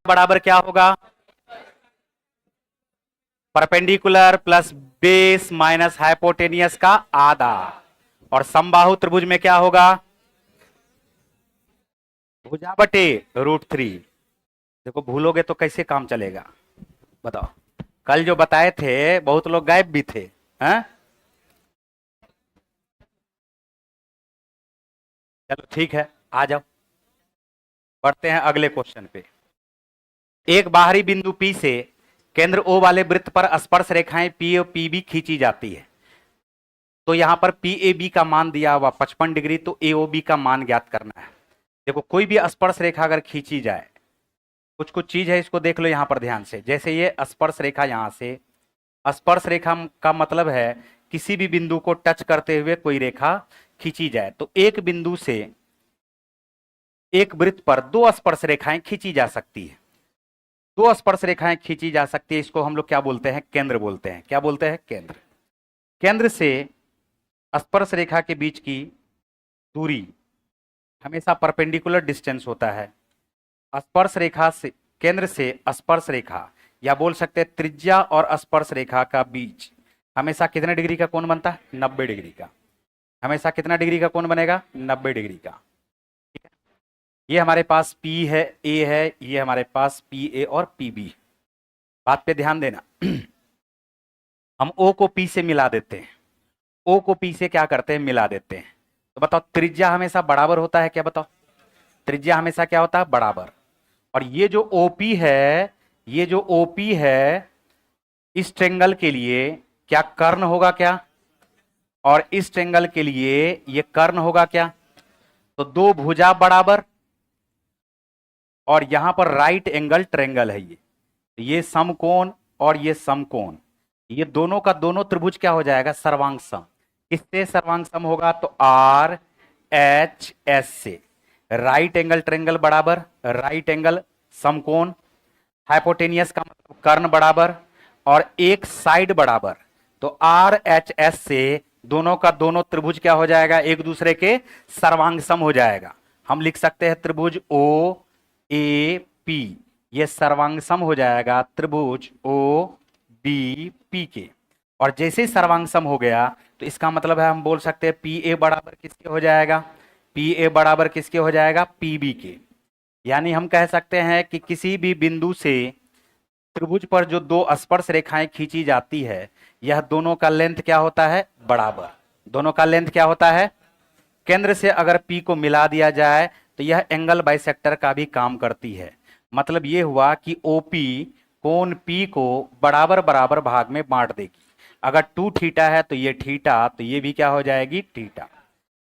बराबर क्या होगा? Perpendicular plus base minus hypotenuse का आधा। और समबाहु त्रिभुज में क्या होगा? भुजा बटे √3। देखो भूलोगे तो कैसे काम चलेगा, बताओ। कल जो बताए थे बहुत लोग गायब भी थे, हैं? चलो ठीक है, आ जाओ, बढ़ते हैं अगले क्वेश्चन पे। एक बाहरी बिंदु P से केंद्र O वाले वृत्त पर स्पर्श रेखाएं P और PB खींची जाती है। तो यहां पर PAB का मान दिया हुआ 55 डिग्री, तो AOB का मान ज्ञात करना है। देखो कोई भी स्पर्श रेखा अगर खींची जाए, कुछ कुछ चीज है, इसको देख लो यहां पर ध्यान से। जैसे ये स्पर्श रेखा, यहां से स्पर्श रेखा का मतलब है किसी भी बिंदु को टच करते हुए कोई रेखा खींची जाए। तो एक बिंदु से एक वृत्त पर दो स्पर्श रेखाएं खींची जा सकती है। दो स्पर्श रेखाएं खींची जा सकती है, इसको हम लोग क्या बोलते हैं? केंद्र बोलते हैं। क्या बोलते हैं? केंद्र। केंद्र से स्पर्श रेखा के बीच की दूरी हमेशा परपेंडिकुलर डिस्टेंस होता है। स्पर्श रेखा से, केंद्र से स्पर्श रेखा, या बोल सकते हैं त्रिज्या और स्पर्श रेखा का बीच हमेशा कितने डिग्री का कोण बनता है? 90 डिग्री का। हमेशा कितना डिग्री का कोण बनेगा? 90 डिग्री का। ठीक है, ये हमारे पास P है, A है, ये हमारे पास PA और PB। बात पे ध्यान देना। हम O को P से मिला देते हैं, O को P से क्या करते हैं? मिला देते हैं। तो बताओ त्रिज्या हमेशा बराबर होता है क्या? बताओ, त्रिज्या हमेशा क्या होता है? बराबर। और ये जो OP है, ये जो OP है, इस ट्रेंगल के लिए क्या कर्ण होगा क्या? और इस ट्रेंगल के लिए ये कर्ण होगा क्या? तो दो भुजा बराबर, और यहां पर राइट एंगल ट्रेंगल है ये समकोण और ये समकोण, ये दोनों का दोनों त्रिभुज क्या हो जाएगा? सर्वांग सम। किससे सर्वांग सम होगा? तो RHS से। राइट एंगल ट्रेंगल बराबर राइट एंगल समकोण, हाइपोटेनियस का मतलब कर्ण बराबर, और एक साइड बराबर। तो RHS से दोनों का दोनों त्रिभुज क्या हो जाएगा? एक दूसरे के सर्वांग सम हो जाएगा। हम लिख सकते हैं त्रिभुज OAP, ये सर्वांग सम हो जाएगा त्रिभुज OBP के। और जैसे ही सर्वांग सम हो गया तो इसका मतलब है हम बोल सकते हैं PA बराबर किसके हो जाएगा? PA बराबर किसके हो जाएगा? PB के। यानी हम कह सकते हैं कि किसी भी बिंदु से त्रिभुज पर जो दो स्पर्श रेखाएं खींची जाती है, यह दोनों का लेंथ क्या होता है? बराबर। दोनों का लेंथ क्या होता है? केंद्र से अगर P को मिला दिया जाए तो यह एंगल बाइसेक्टर का भी काम करती है। मतलब यह हुआ कि OP कोण P को बराबर बराबर भाग में बांट देगी। अगर 2 थीटा है तो ये थीटा, तो ये भी क्या हो जाएगी? थीटा।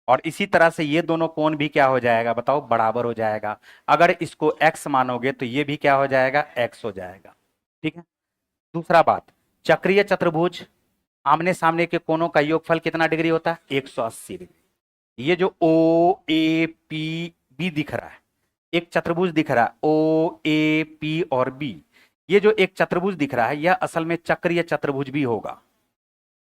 और इसी तरह से ये दोनों कोण भी क्या हो जाएगा? बताओ, बराबर हो जाएगा। अगर इसको x मानोगे तो ये भी क्या हो जाएगा? x हो जाएगा। ठीक है। दूसरा बात, चक्रीय चतुर्भुज आमने सामने के कोणों का योगफल कितना डिग्री होता है? 180 डिग्री। ये जो OAPB दिख रहा है, एक चतुर्भुज दिख रहा है OAP और B, ये जो एक चतुर्भुज दिख रहा है यह असल में चक्रीय चतुर्भुज भी होगा।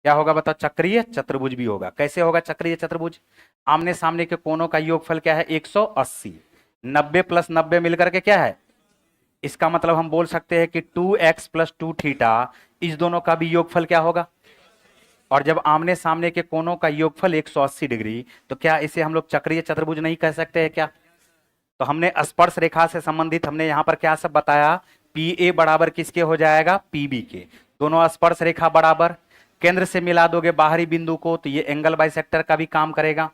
क्या होगा? बताओ, चक्रीय चतुर्भुज भी होगा। कैसे होगा चक्रीय चतुर्भुज? आमने सामने के कोणों का योगफल क्या है? 180। 90 प्लस 90 मिलकर के क्या है? इसका मतलब हम बोल सकते हैं कि 2x प्लस 2 थीटा, इस दोनों का भी योगफल क्या होगा? और जब आमने सामने के कोणों का योगफल 180 डिग्री, तो क्या इसे हम लोग चक्रीय चतुर्भुज नहीं कह सकते हैं क्या? तो हमने स्पर्श रेखा से संबंधित हमने यहां पर क्या सब बताया? PA बराबर किसके हो जाएगा? PB के। दोनों स्पर्श रेखा बराबर, केंद्र से मिला दोगे बाहरी बिंदु को तो ये एंगल बाइसेक्टर का भी काम करेगा।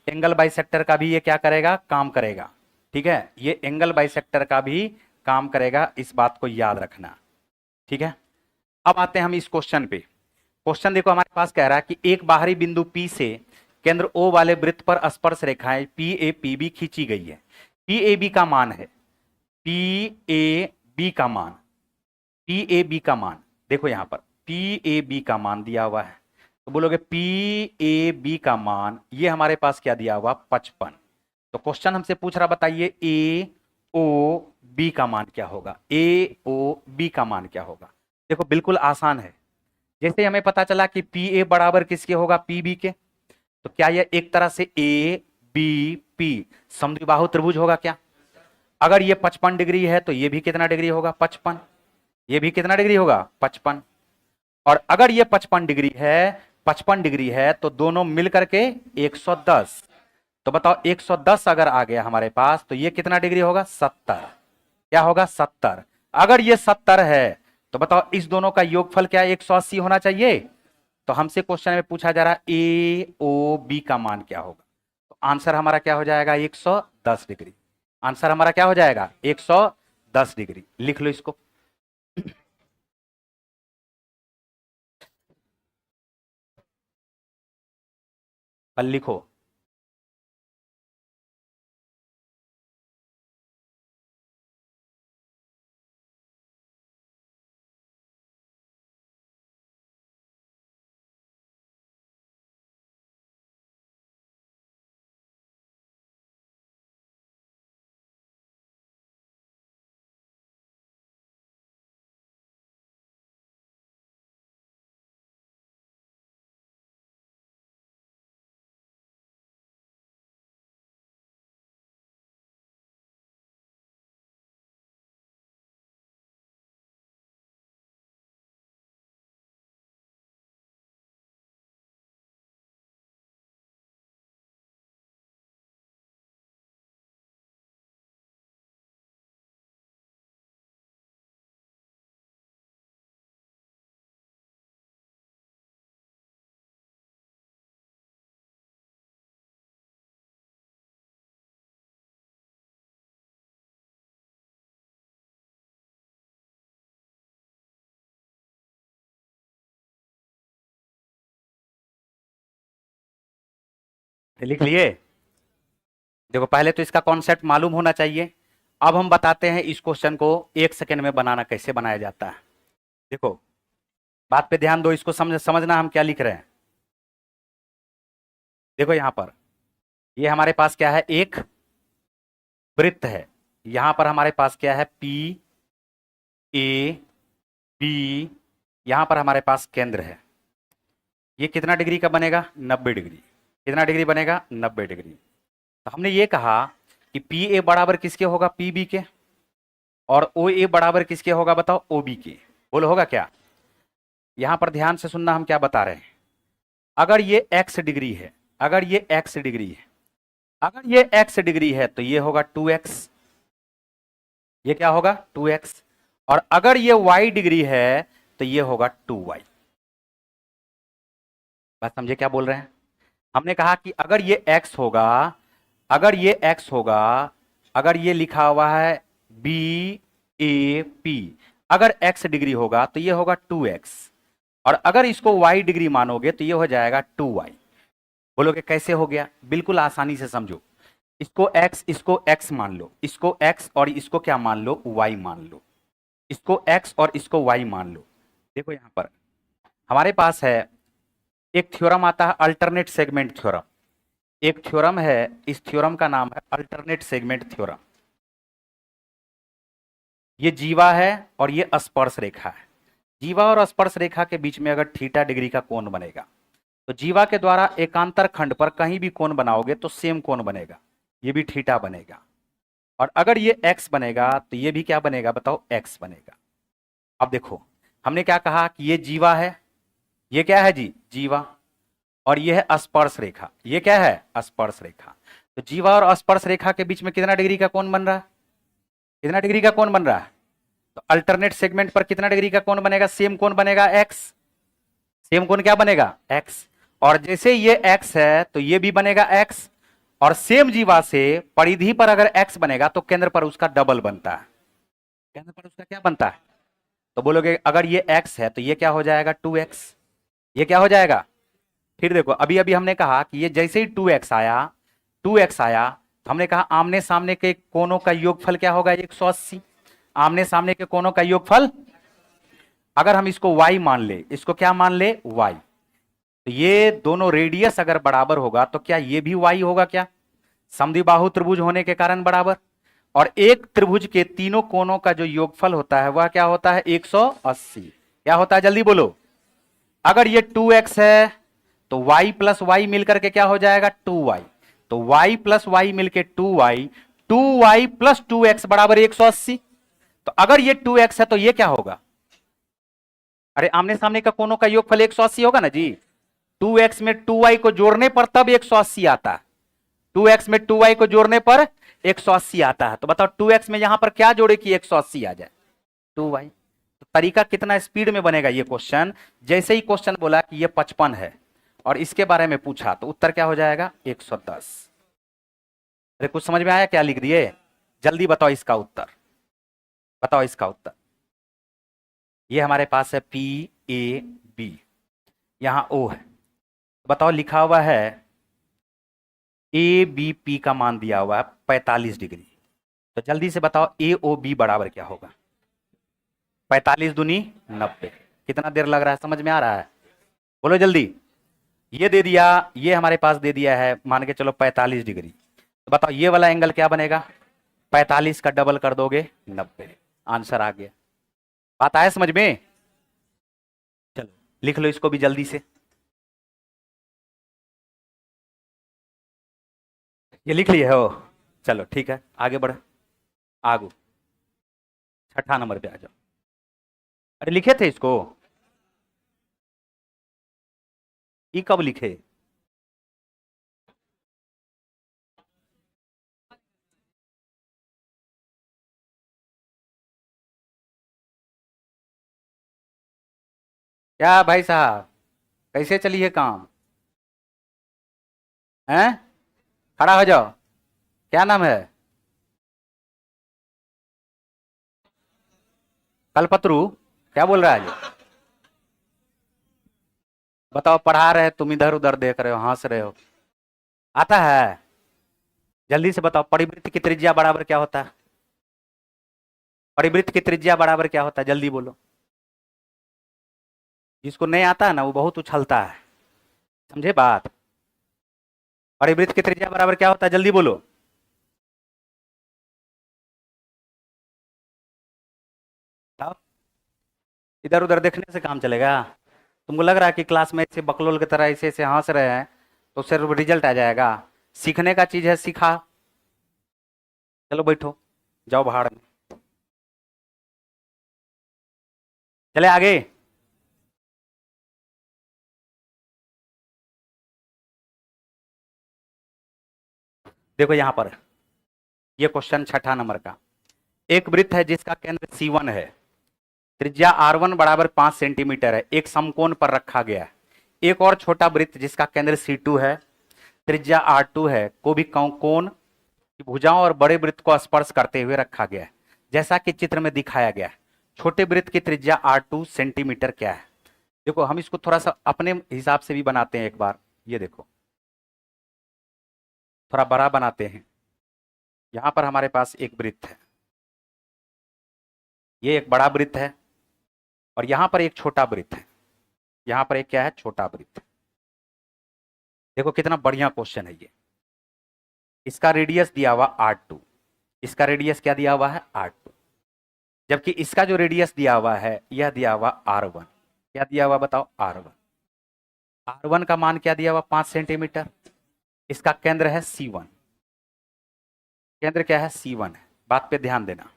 एंगल बाइसेक्टर का भी ये क्या करेगा? काम करेगा। ठीक है, ये एंगल बाइसेक्टर का भी काम करेगा, इस बात को याद रखना। ठीक है, अब आते हैं हम इस क्वेश्चन पे। क्वेश्चन देखो, हमारे पास कह रहा है कि एक बाहरी बिंदु P से केंद्र O वाले वृत्त पर स्पर्श रेखाएं PAPB खींची गई है। PAB का मान है, PAB का मान, PAB का मान देखो यहां पर PAB का मान दिया हुआ है। तो बोलोगे PAB का मान, ये हमारे पास क्या दिया हुआ? 55। तो क्वेश्चन हमसे पूछ रहा, बताइए AOB का मान क्या होगा? AOB का मान क्या होगा? देखो बिल्कुल आसान है। जैसे हमें पता चला कि PA बराबर किसके होगा? PB के, तो क्या यह एक तरह से ABP समद्विबाहु त्रिभुज होगा क्या? अगर ये 55 डिग्री है तो ये भी कितना डिग्री होगा? 55। ये भी कितना डिग्री होगा? 55। और अगर ये 55 डिग्री है तो दोनों मिलकर के 110। तो बताओ 110 अगर आ गया हमारे पास तो ये कितना डिग्री होगा? 70। क्या होगा? 70। अगर ये 70 है तो बताओ इस दोनों का योगफल क्या 180 होना चाहिए। तो हमसे क्वेश्चन में पूछा जा रहा है ए ओ बी का मान क्या होगा। तो आंसर हमारा क्या हो जाएगा? 110 डिग्री। आंसर हमारा क्या हो जाएगा? 110 डिग्री। लिख लो इसको। कल लिखो। लिख लिए? देखो पहले तो इसका कॉन्सेप्ट मालूम होना चाहिए। अब हम बताते हैं इस क्वेश्चन को 1 सेकेंड में बनाना कैसे बनाया जाता है। देखो बात पे ध्यान दो, इसको समझना हम क्या लिख रहे हैं। देखो यहां पर ये हमारे पास क्या है? एक वृत्त है। यहां पर हमारे पास क्या है? P A B. यहां पर हमारे पास केंद्र है। ये कितना डिग्री का बनेगा? 90 डिग्री। कितना डिग्री बनेगा? 90 डिग्री। तो हमने ये कहा कि पी ए बराबर किसके होगा? पी बी के। और ओ ए बराबर किसके होगा? बताओ, ओ बी के। बोलो होगा क्या? यहां पर ध्यान से सुनना हम क्या बता रहे हैं। अगर ये x डिग्री है, अगर ये x डिग्री है, अगर ये x डिग्री है तो ये होगा 2x। ये क्या होगा? 2x। और अगर ये y डिग्री है तो ये होगा 2y। बात समझे क्या बोल रहे हैं? हमने कहा कि अगर ये x होगा, अगर ये x होगा, अगर ये लिखा हुआ है बी ए पी, अगर x डिग्री होगा तो ये होगा 2x। और अगर इसको y डिग्री मानोगे तो ये हो जाएगा 2y। बोलोगे कैसे हो गया? बिल्कुल आसानी से समझो। इसको x मान लो, इसको x और इसको क्या मान लो? y मान लो। इसको x और इसको y मान लो। देखो यहां पर हमारे पास है एक थ्योरम आता है अल्टरनेट सेगमेंट थ्योरम। एक थ्योरम है, इस थ्योरम का नाम है अल्टरनेट सेगमेंट थ्योरम। ये जीवा है और ये स्पर्श रेखा है। जीवा और स्पर्श रेखा के बीच में अगर थीटा डिग्री का कोण बनेगा तो जीवा के द्वारा एकांतर खंड पर कहीं भी कोण बनाओगे तो सेम कोण बनेगा, ये भी थीटा बनेगा। और अगर ये x बनेगा तो ये भी क्या बनेगा? बताओ, x बनेगा। अब देखो हमने क्या कहा कि ये जीवा है, ये क्या है जी? जीवा। और ये है स्पर्श रेखा, ये क्या है? स्पर्श रेखा। तो जीवा और स्पर्श रेखा के बीच में कितना डिग्री का कोण बन रहा है? कितना डिग्री का कोण बन रहा है? तो अल्टरनेट सेगमेंट पर कितना डिग्री का कोण बनेगा? सेम कोण बनेगा, x। सेम कोण क्या बनेगा? x। और जैसे ये x है तो ये भी बनेगा x। और सेम जीवा से परिधि पर अगर x बनेगा तो केंद्र पर उसका डबल बनता है। केंद्र पर उसका क्या बनता है? तो बोलोगे अगर ये x है तो ये क्या हो जाएगा? 2x। ये क्या हो जाएगा? फिर देखो अभी अभी हमने कहा कि ये जैसे ही 2x आया, 2x आया तो हमने कहा आमने सामने के कोनों का योगफल क्या होगा? 180। आमने सामने के कोनों का योगफल, अगर हम इसको y मान ले, इसको क्या मान ले? y। तो ये दोनों रेडियस अगर बराबर होगा तो क्या ये भी y होगा? क्या समद्विबाहु त्रिभुज होने के कारण बराबर। और एक त्रिभुज के तीनों कोनों का जो योगफल होता है वह क्या होता है? 180। क्या होता है? जल्दी बोलो। अगर ये 2x है तो y प्लस वाई मिलकर के क्या हो जाएगा? 2y। तो y प्लस वाई मिलकर 2y, 2y प्लस 2x बराबर 180। तो अगर ये 2x है तो ये क्या होगा? अरे आमने सामने का कोनों का योगफल 180 होगा ना जी। 2x में 2y को जोड़ने पर तब 180 आता है। 2x में 2y को जोड़ने पर 180 आता है। तो बताओ 2x में यहां पर क्या जोड़े कि 180 आ जाए? 2y। तो तरीका कितना स्पीड में बनेगा ये क्वेश्चन। जैसे ही क्वेश्चन बोला कि ये 55 है और इसके बारे में पूछा तो उत्तर क्या हो जाएगा? 110। अरे कुछ समझ में आया क्या लिख दिए? जल्दी बताओ इसका उत्तर, बताओ इसका उत्तर। ये हमारे पास है PAB, यहां O है। बताओ लिखा हुआ है ABP का मान दिया हुआ है 45 डिग्री। तो जल्दी से बताओ AOB बराबर क्या होगा? 45 दूनी 90। कितना देर लग रहा है? समझ में आ रहा है? बोलो जल्दी। ये दे दिया, ये हमारे पास दे दिया है मान के चलो 45 डिग्री। तो बताओ ये वाला एंगल क्या बनेगा? 45 का डबल कर दोगे 90। आंसर आ गया। बात आया समझ में? चलो लिख लो इसको भी जल्दी से। ये लिख लिए हो? चलो ठीक है, आगे बढ़। आगू छठा नंबर पे आ जाओ। अरे लिखे थे इसको? ये कब लिखे? क्या भाई साहब, कैसे चली है काम? हैं? खड़ा हो जाओ। क्या नाम है? कलपत्रु? क्या बोल रहा है ये? बताओ, पढ़ा रहे तुम इधर उधर देख रहे हो, हंस रहे हो। आता है? जल्दी से बताओ, परिवृत्त की त्रिज्या बराबर क्या होता है? परिवृत्त की त्रिज्या बराबर क्या होता है? जल्दी बोलो। जिसको नहीं आता है ना वो बहुत उछलता है, समझे बात? परिवृत्त की त्रिज्या बराबर क्या होता है? जल्दी बोलो। बताओ। इधर उधर देखने से काम चलेगा? तुमको लग रहा है कि क्लास में ऐसे बकलोल की तरह ऐसे ऐसे हंस रहे हैं तो सिर्फ रिजल्ट आ जाएगा? सीखने का चीज है, सीखा। चलो बैठो, जाओ भाड़ में। चले आगे। देखो यहां पर ये क्वेश्चन छठा नंबर का। एक वृत्त है जिसका केंद्र C1 है, त्रिज्या R1 बराबर 5 सेंटीमीटर है, एक समकोण पर रखा गया है। एक और छोटा वृत्त जिसका केंद्र C2 है, त्रिज्या R2 है, को भी कोण की भुजाओं और बड़े वृत्त को स्पर्श करते हुए रखा गया है, जैसा कि चित्र में दिखाया गया है। छोटे वृत्त की त्रिज्या R2 सेंटीमीटर क्या है? देखो हम इसको थोड़ा सा अपने हिसाब से भी बनाते हैं एक बार। ये देखो थोड़ा बड़ा बनाते हैं। यहां पर हमारे पास एक वृत्त है, ये एक बड़ा वृत्त है, और यहां पर एक छोटा वृत्त है। यहां पर एक क्या है? छोटा वृत्त। देखो कितना बढ़िया क्वेश्चन है ये। इसका रेडियस दिया हुआ R2, इसका रेडियस क्या दिया हुआ है? R2। जबकि इसका जो रेडियस दिया हुआ है यह दिया हुआ R1। क्या दिया हुआ बताओ? R1। R1 का मान क्या दिया हुआ? 5 सेंटीमीटर। इसका केंद्र है C1। केंद्र क्या है? C1 है। बात पे ध्यान देना।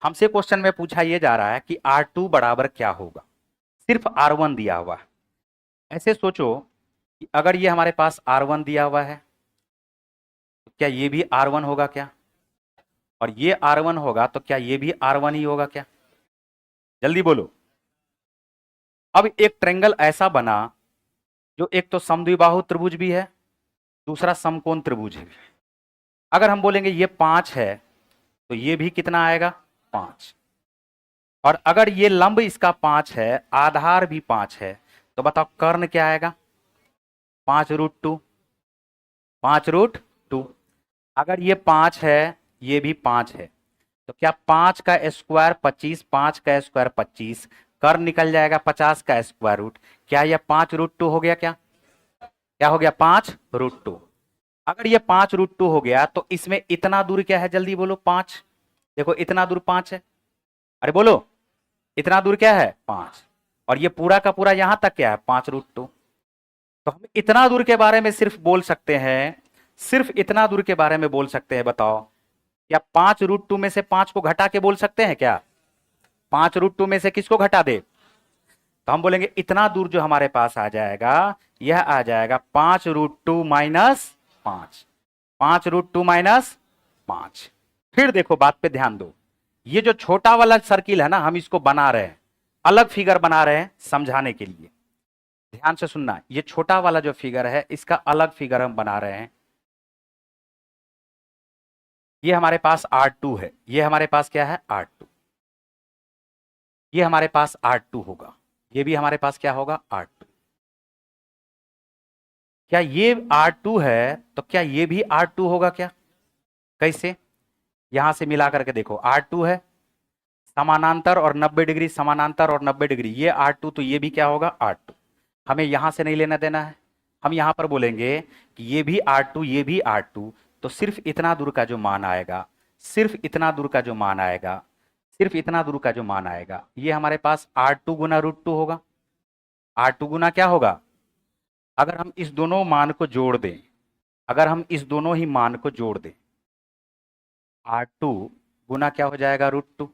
हमसे क्वेश्चन में पूछा यह जा रहा है कि R2 बराबर क्या होगा, सिर्फ R1 दिया हुआ है। ऐसे सोचो कि अगर ये हमारे पास R1 दिया हुआ है तो क्या ये भी R1 होगा क्या? और ये R1 होगा तो क्या ये भी R1 ही होगा क्या? जल्दी बोलो। अब एक ट्रायंगल ऐसा बना जो एक तो समद्विबाहु त्रिभुज भी है, दूसरा समकोण त्रिभुज है। अगर हम बोलेंगे ये 5 है तो ये भी कितना आएगा? 5। और अगर ये लंब इसका 5 है, आधार भी 5 है, तो बताओ कर्ण क्या आएगा? 5√2। 5√2। अगर ये 5 है, ये भी 5 है, तो क्या 5 का स्क्वायर 25, 5 का स्क्वायर 25, कर्ण निकल जाएगा 50 का स्क्वायर रूट। क्या यह 5√2 हो गया? क्या क्या हो गया? 5√2। अगर ये 5√2 हो गया तो इसमें इतना दूर क्या है? जल्दी बोलो। 5। देखो इतना दूर 5 है। अरे बोलो, इतना दूर क्या है? 5। और ये पूरा का पूरा यहां तक क्या है? 5√2। तो हम इतना दूर के बारे में सिर्फ बोल सकते हैं, सिर्फ इतना दूर के बारे में बोल सकते हैं, बताओ क्या 5√2 में से 5 को घटा के बोल सकते हैं क्या? 5√2 में से किसको घटा दे? तो हम बोलेंगे इतना दूर जो हमारे पास आ जाएगा, यह आ जाएगा 5√2 माइनस 5, 5√2 माइनस 5। फिर देखो बात पे ध्यान दो, ये जो छोटा वाला सर्किल है ना, हम इसको बना रहे हैं, अलग फिगर बना रहे हैं समझाने के लिए। ध्यान से सुनना, ये छोटा वाला जो फिगर है इसका अलग फिगर हम बना रहे हैं। ये हमारे पास R2 है, ये हमारे पास क्या है? R2। ये हमारे पास R2 होगा, ये भी हमारे पास क्या होगा? R2। क्या ये R2 है तो क्या ये भी R2 होगा क्या? कैसे? यहां से मिला करके देखो, R2 है समानांतर और 90 डिग्री, समानांतर और 90 डिग्री, ये R2, तो ये भी क्या होगा? R2। हमें यहां से नहीं लेना देना है, हम यहां पर बोलेंगे कि ये भी R2, ये भी R2, तो सिर्फ इतना दूर का जो मान आएगा, सिर्फ इतना दूर का जो मान आएगा, सिर्फ इतना दूर का जो मान आएगा, ये हमारे पास R2 गुना √2 होगा। R2 गुना क्या होगा? अगर हम इस दोनों मान को जोड़ दें, अगर हम इस दोनों ही मान को जोड़ दें, R2 गुना क्या हो जाएगा? √2।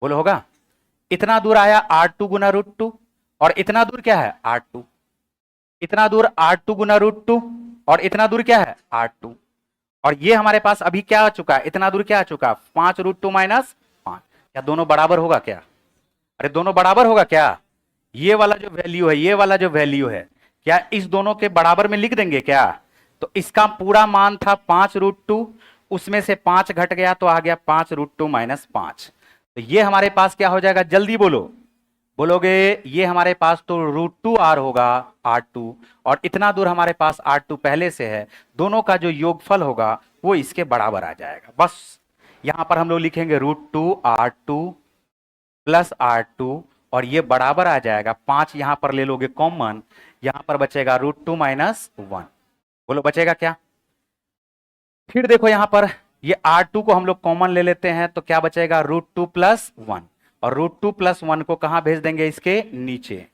बोलो होगा? इतना दूर आया R2 गुना √2, और इतना दूर क्या है? R2। इतना दूर R2 गुना √2, और इतना दूर क्या है? R2। और ये हमारे पास अभी क्या आ चुका है? इतना दूर क्या आ चुका? 5√2 माइनस 5। क्या दोनों बराबर होगा क्या? अरे दोनों बराबर होगा क्या? ये वाला जो वैल्यू है, ये वाला जो वैल्यू है, क्या इस दोनों के बराबर में लिख देंगे क्या? तो इसका पूरा मान था 5√2, उसमें से 5 घट गया तो आ गया 5√2 माइनस 5। तो ये हमारे पास क्या हो जाएगा? जल्दी बोलो, बोलोगे? ये हमारे पास तो √2R होगा, R2, और इतना दूर हमारे पास R2 पहले से है, दोनों का जो योगफल होगा वो इसके बराबर आ जाएगा। बस यहां पर हम लोग लिखेंगे √2R2 प्लस R2, और ये बराबर आ जाएगा 5, यहां पर ले लोगे कॉमन, यहां पर बचेगा √2 माइनस 1। बोलो बचेगा क्या? फिर देखो यहां पर ये R2 को हम लोग कॉमन ले लेते हैं, तो क्या बचेगा? √2 प्लस 1, और √2 प्लस 1 को कहां भेज देंगे? इसके नीचे।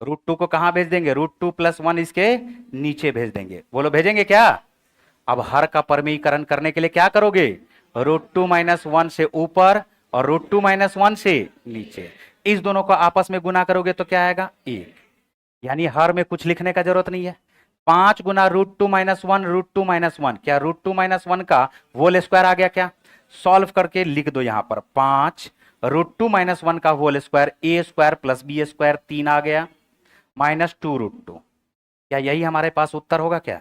√2 को कहां भेज देंगे? √2 प्लस 1 इसके नीचे भेज देंगे। बोलो भेजेंगे क्या? अब हर का परमीकरण करने के लिए क्या करोगे? √2 माइनस 1 से ऊपर और √2 माइनस 1 से नीचे, इस दोनों को आपस में गुना करोगे तो क्या आएगा? 1। यानी हर में कुछ लिखने का जरूरत नहीं है। 5 गुना √2 माइनस 1, √2 माइनस 1, क्या √2 माइनस 1 का होल स्क्वायर आ गया क्या? सॉल्व करके लिख दो यहां पर, 5 √2 माइनस 1 का whole square, a square plus b square, 3 आ गया, माइनस 2√2। क्या यही हमारे पास उत्तर होगा क्या?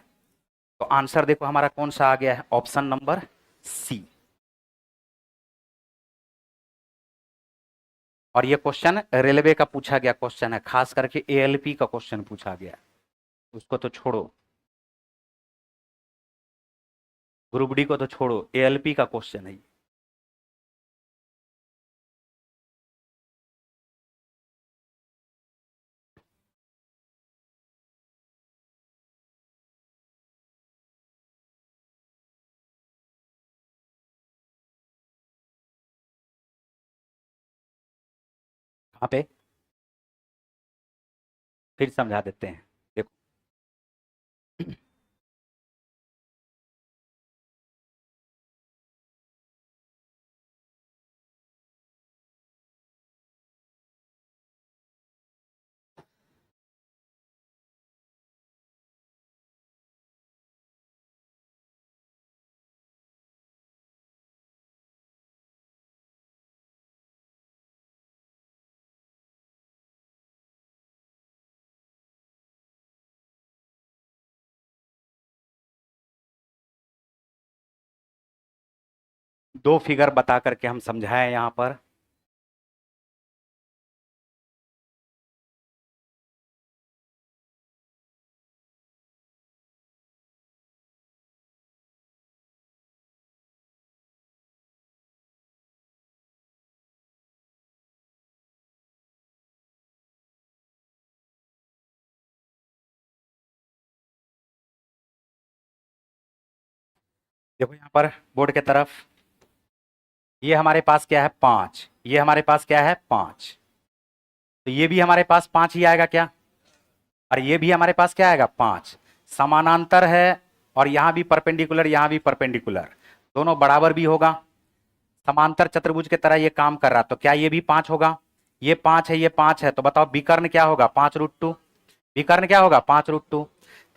तो आंसर देखो हमारा कौन सा आ गया है? Option number C. और ये क्वेश्चन रेलवे का पूछा गया क्वेश्चन है, खास करके एएलपी का क्वेश्चन पूछा गया, उसको तो छोड़ो, ग्रुप डी को तो छोड़ो, एएलपी का क्वेश्चन है। कहां पे? फिर समझा देते हैं, देखो। दो फिगर बता करके हम समझाएं यहां पर। देखो यहां पर बोर्ड के तरफ, ये हमारे पास क्या है? 5। ये हमारे पास क्या है? 5। तो ये भी हमारे पास 5 ही आएगा क्या? और ये भी हमारे पास क्या आएगा? 5। समानांतर है, और यहां भी परपेंडिकुलर, यहां भी परपेंडिकुलर, दोनों बराबर भी होगा। समांतर चतुर्भुज के तरह ये काम कर रहा, तो क्या ये भी 5 होगा? ये 5 है, ये 5 है, तो बताओ विकर्ण क्या होगा? 5√2। विकर्ण क्या होगा? 5√2।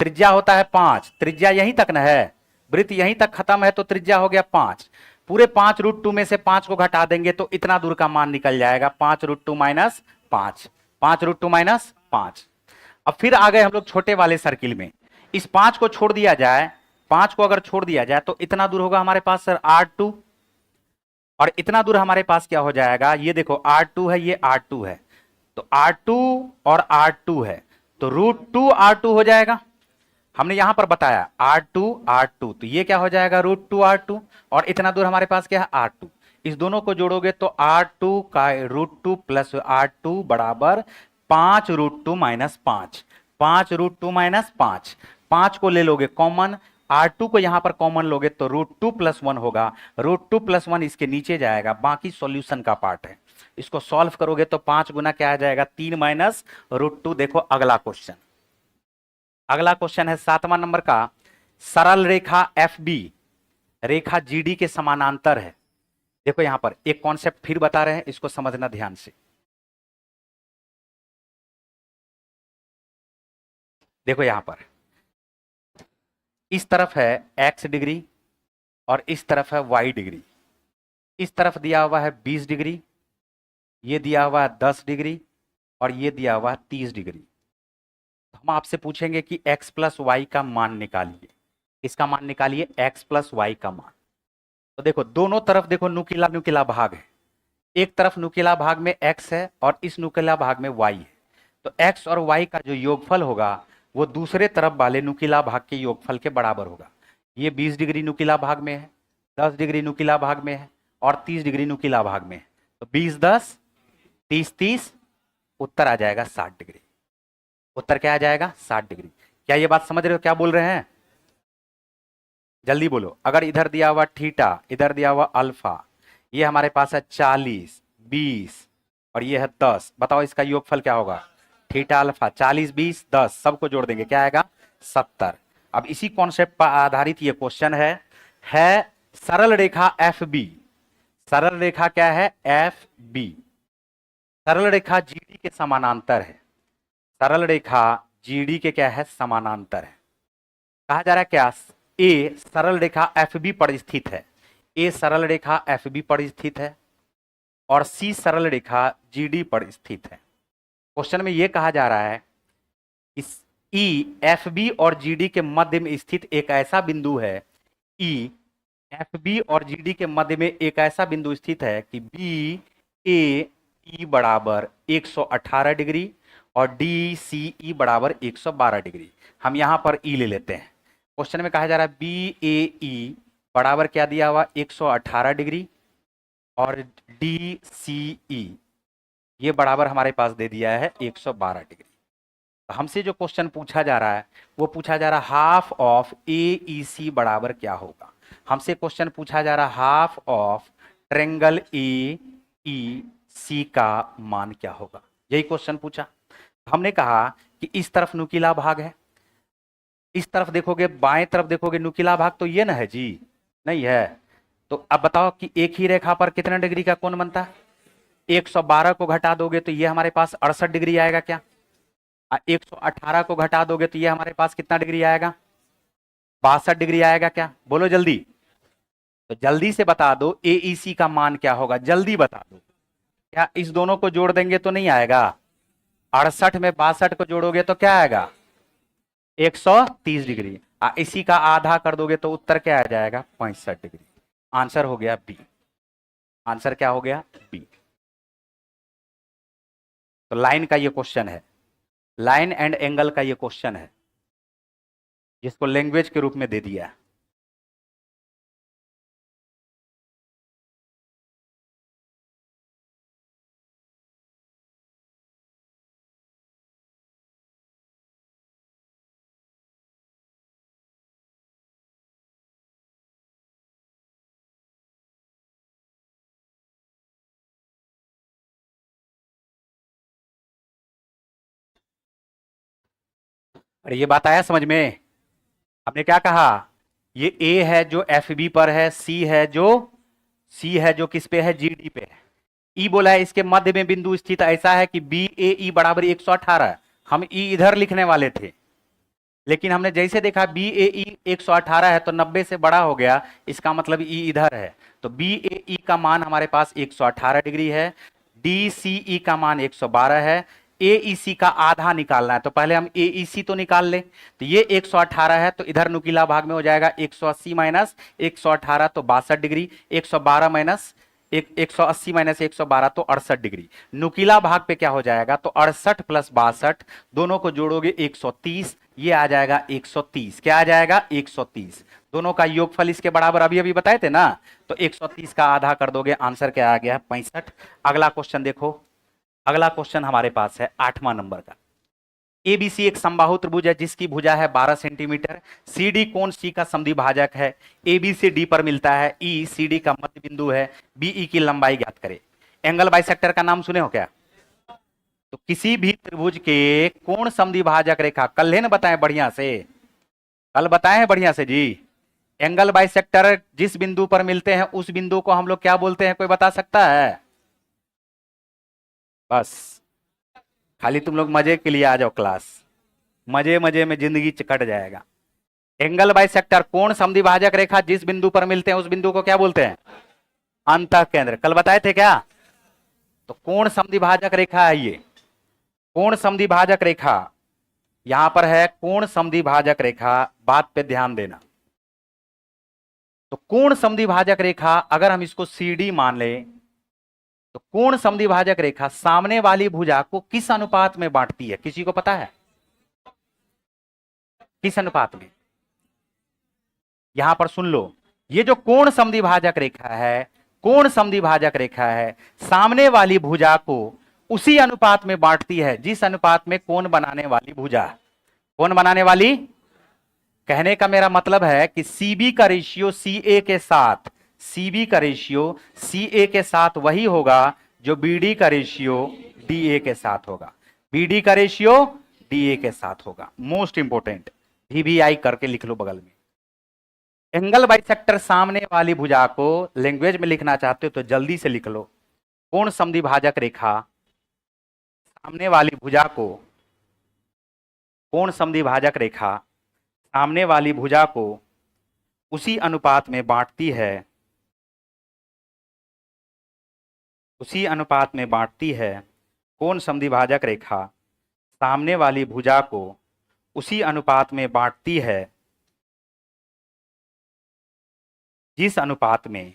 त्रिज्या होता है 5, त्रिज्या यहीं तक न है, वृत्त यहीं तक खत्म है, तो त्रिज्या हो गया 5। पूरे 5√2 में से 5 को घटा देंगे तो इतना दूर का मान निकल जाएगा, 5√2 माइनस 5, 5√2 माइनस 5। अब फिर आ गए हम लोग छोटे वाले सर्किल में। इस 5 को छोड़ दिया जाए, 5 को अगर छोड़ दिया जाए तो इतना दूर होगा हमारे पास सर R2, और इतना दूर हमारे पास क्या हो जाएगा? ये देखो R2 है, ये R2 है, तो R2 और R2 है, तो √2 R2 हो जाएगा। हमने यहां पर बताया R2, तो ये क्या हो जाएगा? √2 R2, और इतना दूर हमारे पास क्या है? R2। इस दोनों को जोड़ोगे तो R2 का √2 प्लस R2 बराबर 5√2 माइनस 5, 5√2 माइनस 5। 5 को ले लोगे कॉमन, R2 को यहां पर कॉमन लोगे तो √2 प्लस 1 होगा, √2 प्लस 1 इसके नीचे जाएगा, बाकी सॉल्यूशन का पार्ट है। इसको सॉल्व करोगे तो 5 गुना क्या आ जाएगा? 3 माइनस √2। देखो अगला क्वेश्चन, अगला क्वेश्चन है 7वां नंबर का। सरल रेखा FB रेखा GD के समानांतर है। देखो यहां पर एक कॉन्सेप्ट फिर बता रहे हैं, इसको समझना ध्यान से। देखो यहां पर इस तरफ है x डिग्री और इस तरफ है y डिग्री। इस तरफ दिया हुआ है 20 डिग्री, ये दिया हुआ है 10 डिग्री, और ये दिया हुआ है 30 डिग्री। तो हम आपसे पूछेंगे कि x प्लस वाई का मान निकालिए। इसका मान निकालिए, x प्लस वाई का मान। तो देखो दोनों तरफ देखो नुकीला नुकीला भाग है, एक तरफ नुकीला भाग में x है और इस नुकीला भाग में y है, तो x और y का जो योगफल होगा वो दूसरे तरफ वाले नुकीला भाग के योगफल के बराबर होगा। ये 20 डिग्री नुकीला भाग में है, 10 डिग्री नुकीला भाग में है, और 30 डिग्री नुकीला भाग में है, तो 20 10 30 30, उत्तर आ जाएगा 60 डिग्री। उत्तर क्या आ जाएगा? 60 डिग्री। क्या ये बात समझ रहे हो क्या बोल रहे हैं? जल्दी बोलो। अगर इधर दिया हुआ थीटा, इधर दिया हुआ अल्फा, ये हमारे पास है 40 20 और ये है 10, बताओ इसका योगफल क्या होगा? थीटा अल्फा 40 20 10 सबको जोड़ देंगे, क्या आएगा? 70। अब इसी कॉन्सेप्ट पर आधारित ये क्वेश्चन है सरल रेखा FB। सरल रेखा क्या है? FB। सरल रेखा GD के समानांतर है। सरल रेखा GD के क्या है? समानांतर है। कहा जा रहा है क्या? ए सरल रेखा FB पर स्थित है, ए सरल रेखा FB पर स्थित है, और सी सरल रेखा GD पर स्थित है। क्वेश्चन में यह कहा जा रहा है इस ई FB और GD के मध्य में स्थित एक ऐसा बिंदु है, ई FB और GD के मध्य में एक ऐसा बिंदु स्थित है कि BAE बराबर 118 डिग्री और DCE बराबर 112 डिग्री। हम यहां पर ई ले लेते हैं। क्वेश्चन में कहा जा रहा है BAE बराबर क्या दिया हुआ? 118 डिग्री, और DCE ये बराबर हमारे पास दे दिया है 112 डिग्री। तो हमसे जो क्वेश्चन पूछा जा रहा है वो पूछा जा रहा है हाफ ऑफ AEC बराबर क्या होगा। हमसे क्वेश्चन पूछा जा रहा है हाफ ऑफ ट्रेंगल AEC का मान क्या होगा, यही क्वेश्चन पूछा। हमने कहा कि इस तरफ नुकीला भाग है, इस तरफ देखोगे, बाएं तरफ देखोगे नुकीला भाग तो ये ना है जी, नहीं है। तो अब बताओ कि एक ही रेखा पर कितने डिग्री का कोण बनता है? 112 को घटा दोगे तो ये हमारे पास 68 डिग्री आएगा क्या? 118 को घटा दोगे तो ये हमारे पास कितना डिग्री आएगा? 62 डिग्री आएगा क्या? बोलो जल्दी। तो जल्दी से बता दो AEC का मान क्या होगा, जल्दी बता दो। क्या इस दोनों को जोड़ देंगे तो नहीं आएगा? 68 में 62 को जोड़ोगे तो क्या आएगा? 130 डिग्री। इसी का आधा कर दोगे तो उत्तर क्या आ जाएगा? 65 डिग्री। आंसर हो गया बी। आंसर क्या हो गया? बी। तो लाइन का ये क्वेश्चन है, लाइन एंड एंगल का ये क्वेश्चन है, जिसको लैंग्वेज के रूप में दे दिया। अरे ये बात आया समझ में? हमने क्या कहा? ये ए है जो FB पर है, सी है जो सी है जो किस पे है, जीडी पे है। ई बोला है इसके मध्य में बिंदु स्थित ऐसा है कि बी ए ई बराबर 118। हम ई इधर लिखने वाले थे, लेकिन हमने जैसे देखा बी ए ई 118 है तो 90 से बड़ा हो गया, इसका मतलब ई इधर है। तो बी ए ई का मान हमारे पास 118 डिग्री है, डी सी ई का मान 112 है, ए ई सी का आधा निकालना है। तो पहले हम ए ई सी तो निकाल ले। तो ये 118 है तो इधर नुकीला भाग में हो जाएगा 180 माइनस 118 तो 62 डिग्री, 112 माइनस 180 माइनस 112 तो 68 डिग्री। नुकीला भाग पे क्या हो जाएगा, तो 68 प्लस 62 दोनों को जोड़ोगे 130, ये आ जाएगा 130। क्या आ जाएगा, 130। दोनों का योगफल इसके बराबर अभी अभी बताए थे ना, तो 130 का आधा कर दोगे, आंसर क्या आ गया, 65। अगला क्वेश्चन देखो, अगला क्वेश्चन हमारे पास है 8वां नंबर का। एबीसी एक समबाहु त्रिभुज है जिसकी भुजा है 12 सेंटीमीटर, सीडी कोण सी का समद्विभाजक है, एबी से डी पर मिलता है, ई सीडी का मध्य बिंदु है, बीई की लंबाई ज्ञात करे। एंगल बाइसेक्टर का नाम सुने हो क्या? तो किसी भी त्रिभुज के कोण समद्विभाजक रेखा, कल है ना बताएं बढ़िया से, कल बताए हैं बढ़िया से जी। एंगल बाइसेक्टर जिस बिंदु पर मिलते हैं उस बिंदु को हम लोग क्या बोलते हैं, कोई बता सकता है? बस खाली तुम लोग मजे के लिए आ जाओ क्लास, मजे मजे में जिंदगी कट जाएगा। एंगल बाइसेक्टर कोण समद्विभाजक रेखा जिस बिंदु पर मिलते हैं उस बिंदु को क्या बोलते हैं, अंतः केंद्र। कल बताए थे क्या? तो कोण समद्विभाजक रेखा है ये, कोण समद्विभाजक रेखा यहां पर है, कोण समद्विभाजक रेखा, बात पे ध्यान देना। तो कोण समद्विभाजक रेखा अगर हम इसको सीडी मान ले, तो कोण समद्विभाजक रेखा सामने वाली भुजा को किस अनुपात में बांटती है, किसी को पता है? किस अनुपात में? यहां पर सुन लो, ये जो कोण समद्विभाजक रेखा है, कोण समद्विभाजक रेखा है, सामने वाली भुजा को उसी अनुपात में बांटती है जिस अनुपात में कोण बनाने वाली भुजा, कोण बनाने वाली, कहने का मेरा मतलब है कि सीबी का रेशियो सी ए के साथ, सीबी का रेशियो सी ए के साथ वही होगा जो बीडी का रेशियो डी ए के साथ होगा, बीडी का रेशियो डी ए के साथ होगा। मोस्ट इंपोर्टेंट, VBI करके लिख लो बगल में। एंगल बाइसेक्टर सामने वाली भुजा को लैंग्वेज में लिखना चाहते हो तो जल्दी से लिख लो, कोण समद्विभाजक रेखा सामने वाली भुजा को, कोण समद्विभाजक रेखा सामने वाली भुजा को उसी अनुपात में बांटती है, उसी अनुपात में बांटती है, कोण समद्विभाजक रेखा सामने वाली भुजा को उसी अनुपात में बांटती है जिस अनुपात में,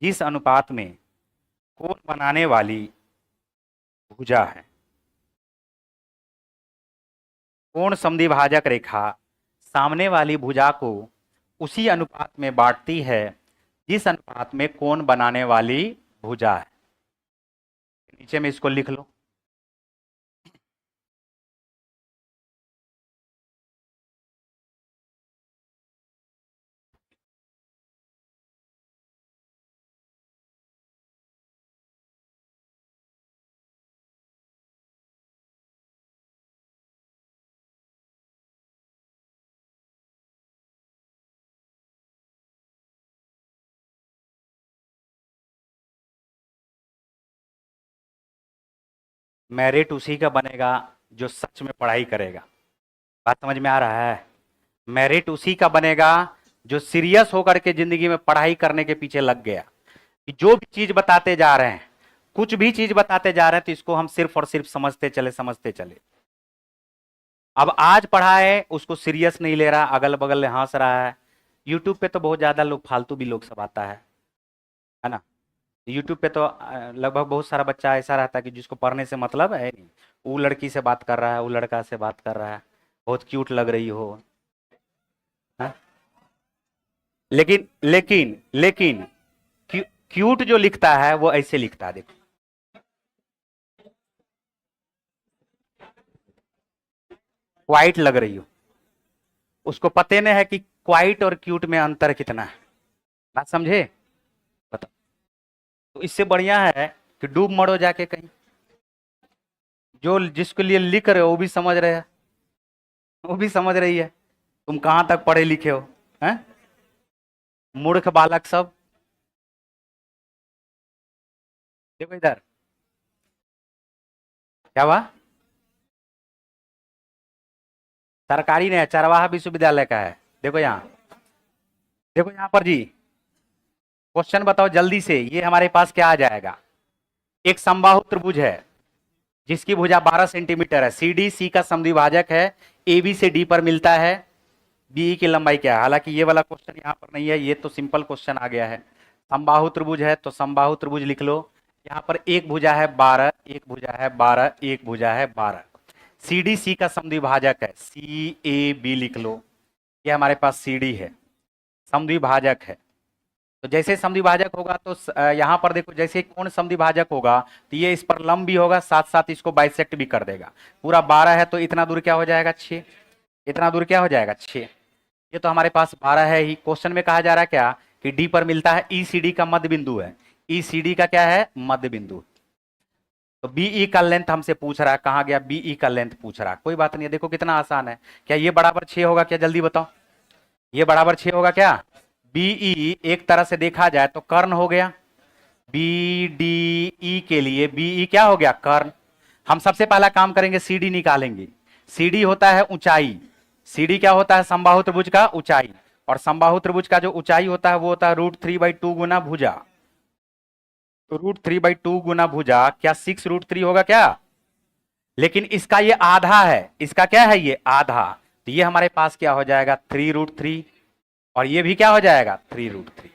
जिस अनुपात में कोण बनाने वाली भुजा है। कोण समद्विभाजक रेखा सामने वाली भुजा को उसी अनुपात में बांटती है जिस अनुपात में कोण बनाने वाली भुजा है। नीचे में इसको लिख लो, मेरिट उसी का बनेगा जो सच में पढ़ाई करेगा। बात समझ में आ रहा है? मेरिट उसी का बनेगा जो सीरियस होकर के जिंदगी में पढ़ाई करने के पीछे लग गया। कि जो भी चीज बताते जा रहे हैं, कुछ भी चीज बताते जा रहे हैं तो इसको हम सिर्फ और सिर्फ समझते चले, समझते चले। अब आज पढ़ा है उसको सीरियस नहीं ले रहा, अगल बगल हंस रहा है। यूट्यूब पे तो बहुत ज्यादा लोग फालतू भी लोग सब आता है ना। यूट्यूब पे तो लगभग बहुत सारा बच्चा ऐसा रहता है कि जिसको पढ़ने से मतलब है नहीं, वो लड़की से बात कर रहा है, वो लड़का से बात कर रहा है, बहुत क्यूट लग रही हो, है? लेकिन लेकिन लेकिन क्यूट जो लिखता है वो ऐसे लिखता है, देखो क्वाइट लग रही हो, उसको पते नहीं है कि क्वाइट और क्यूट में अंतर कितना है। बात समझे? बताओ। तो इससे बढ़िया है कि डूब मरो जाके कहीं। जो जिसके लिए लिख रहे हो वो भी समझ रहे हैं, वो भी समझ रही है तुम कहां तक पढ़े लिखे हो, हैं? मूर्ख बालक सब देखो इधर क्या हुआ, सरकारी नहीं है, चरवाहा विश्वविद्यालय का है। देखो यहाँ, देखो यहाँ पर जी, क्वेश्चन बताओ जल्दी से, ये हमारे पास क्या आ जाएगा। एक समबाहु त्रिभुज है जिसकी भुजा 12 सेंटीमीटर है, सी डी सी का समद्विभाजक है, ए बी से डी पर मिलता है, बीई की लंबाई क्या है। हालांकि ये वाला क्वेश्चन यहाँ पर नहीं है, ये तो सिंपल क्वेश्चन आ गया है। समबाहु त्रिभुज है तो समबाहु त्रिभुज लिख लो। यहाँ पर एक भुजा है 12, एक भुजा है 12, एक भुजा है 12। सी डी सी का समद्विभाजक है, सी ए बी लिख लो। ये हमारे पास सी डी है, समद्विभाजक है। तो जैसे समद्विभाजक होगा तो यहाँ पर देखो, जैसे कोण समद्विभाजक होगा तो ये इस पर लंब भी होगा, साथ साथ इसको बाइसेक्ट भी कर देगा। पूरा 12 है तो इतना दूर क्या हो जाएगा, 6। इतना दूर क्या हो जाएगा, 6। ये तो हमारे पास 12 है ही। क्वेश्चन में कहा जा रहा है क्या कि डी पर मिलता है, ई सी डी का मध्य बिंदु है, ई सी डी का क्या है, मध्य बिंदु। तो बीई का लेंथ हमसे पूछ रहा है, कहाँ गया, बीई का लेंथ पूछ रहा है। कोई बात नहीं है, देखो कितना आसान है। क्या ये बराबर 6 होगा क्या, जल्दी बताओ, ये बराबर 6 होगा क्या। बीई एक तरह से देखा जाए तो कर्ण हो गया, बी डी ई के लिए बीई क्या हो गया, कर्ण। हम सबसे पहला काम करेंगे, सी डी निकालेंगे। सी डी होता है ऊंचाई, सी डी क्या होता है, समबाहु त्रिभुज का ऊंचाई। और समबाहु त्रिभुज का जो ऊंचाई होता है वो होता है √3/2 गुना भुजा। तो √3/2 गुना भुजा, क्या 6√3 होगा क्या। लेकिन इसका ये आधा है, इसका क्या है, ये आधा। तो ये हमारे पास क्या हो जाएगा, 3√3। और ये भी क्या हो जाएगा, 3√3।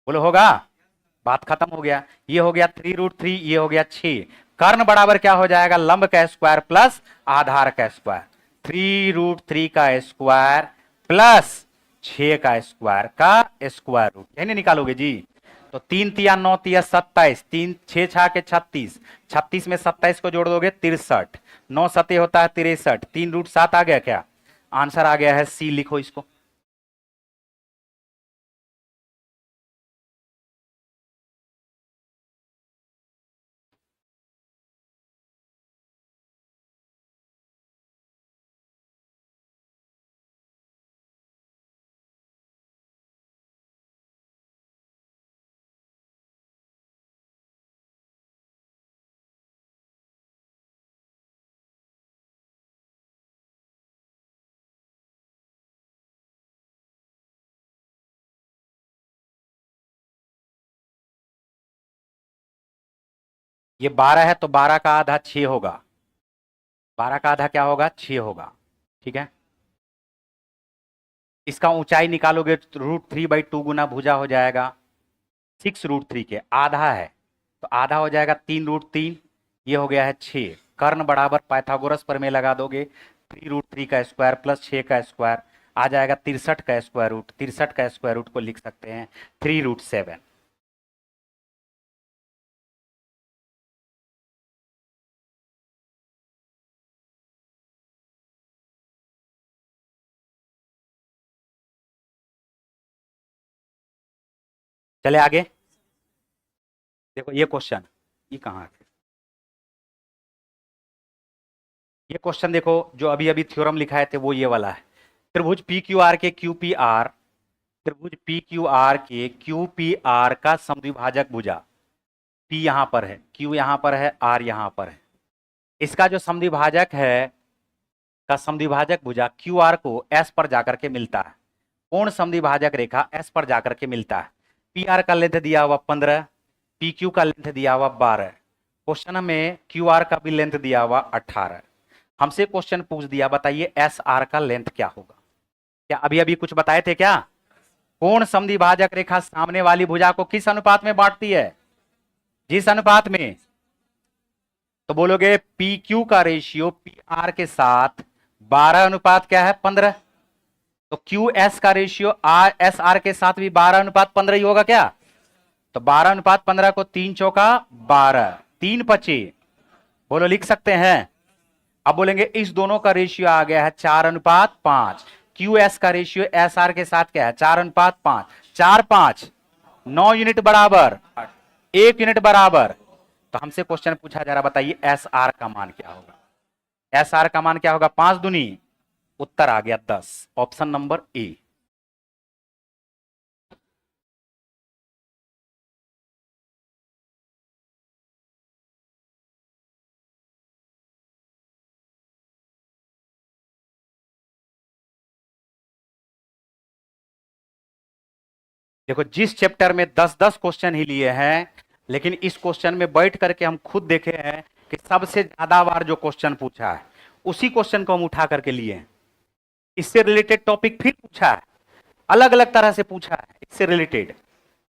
बोलो होगा, बात खत्म हो गया। ये हो गया 3√3, ये हो गया 6। कर्ण बराबर क्या हो जाएगा, लंब का स्क्वायर प्लस आधार का स्क्वायर। 3√3 का स्क्वायर प्लस 6 का स्क्वायर का स्क्वायर रूट, यानी निकालोगे जी। तो 3 तिया 9 तिया 27, 3 6 6 के 36, 36 में 27 को जोड़ दोगे 63, 9 सते होता है 63, 3√7 आ गया क्या, आंसर आ गया है सी। लिखो इसको। ये 12 है तो 12 का आधा 6 होगा, 12 का आधा क्या होगा, 6 होगा। ठीक है, इसका ऊंचाई निकालोगे तो √3/2 गुना भुजा हो जाएगा 6√3 के, आधा है तो आधा हो जाएगा 3√3, ये हो गया है 6। कर्ण बराबर पाइथागोरस पर में लगा दोगे, 3√3 का स्क्वायर प्लस 6 का स्क्वायर आ जाएगा 63 का स्क्वायर रूट। 63 का स्क्वायर रूट को लिख सकते हैं 3√7। चले आगे, देखो ये क्वेश्चन, ये कहाँ है, ये क्वेश्चन देखो, जो अभी अभी थ्योरम लिखाए थे वो ये वाला है। त्रिभुज पी क्यू आर के क्यू पी आर, त्रिभुज पी क्यू आर के क्यू पी आर का समद्विभाजक भुजा, पी यहां पर है, क्यू यहां पर है, आर यहां पर है। इसका जो समद्विभाजक है, का समद्विभाजक भुजा क्यू आर को एस पर जाकर के मिलता है। कोण समद्विभाजक रेखा एस पर जाकर के मिलता है। पी आर का लेंथ दिया हुआ 15, पी क्यू का लेंथ दिया हुआ 12। क्वेश्चन में क्यू आर का भी लेंथ दिया हुआ 18। हमसे क्वेश्चन पूछ दिया, बताइए एस आर का लेंथ क्या होगा। क्या अभी अभी कुछ बताए थे क्या। कोण समद्विभाजक रेखा सामने वाली भुजा को किस अनुपात में बांटती है, जिस अनुपात में। तो बोलोगे पी क्यू का रेशियो पी आर के साथ 12 अनुपात क्या है, 15। तो क्यू एस का रेशियो आर एस आर के साथ भी 12 अनुपात 15 ही होगा क्या। तो 12 अनुपात 15 को 3 चौका 12, 3 पचे, बोलो लिख सकते हैं। अब बोलेंगे इस दोनों का रेशियो आ गया है 4:5। क्यू एस का रेशियो एस आर के साथ क्या है, 4:5, 4 5 9 यूनिट बराबर 1 यूनिट बराबर। तो हमसे क्वेश्चन पूछा जा रहा, बताइए एस आर का मान क्या होगा। एस आर का मान क्या होगा, 5 दूनी, उत्तर आ गया 10, ऑप्शन नंबर ए। देखो जिस चैप्टर में 10-10 क्वेश्चन ही लिए हैं, लेकिन इस क्वेश्चन में बैठ करके हम खुद देखे हैं कि सबसे ज्यादा बार जो क्वेश्चन पूछा है उसी क्वेश्चन को हम उठा करके लिए हैं। इससे रिलेटेड टॉपिक फिर पूछा है, अलग अलग तरह से पूछा है इससे रिलेटेड।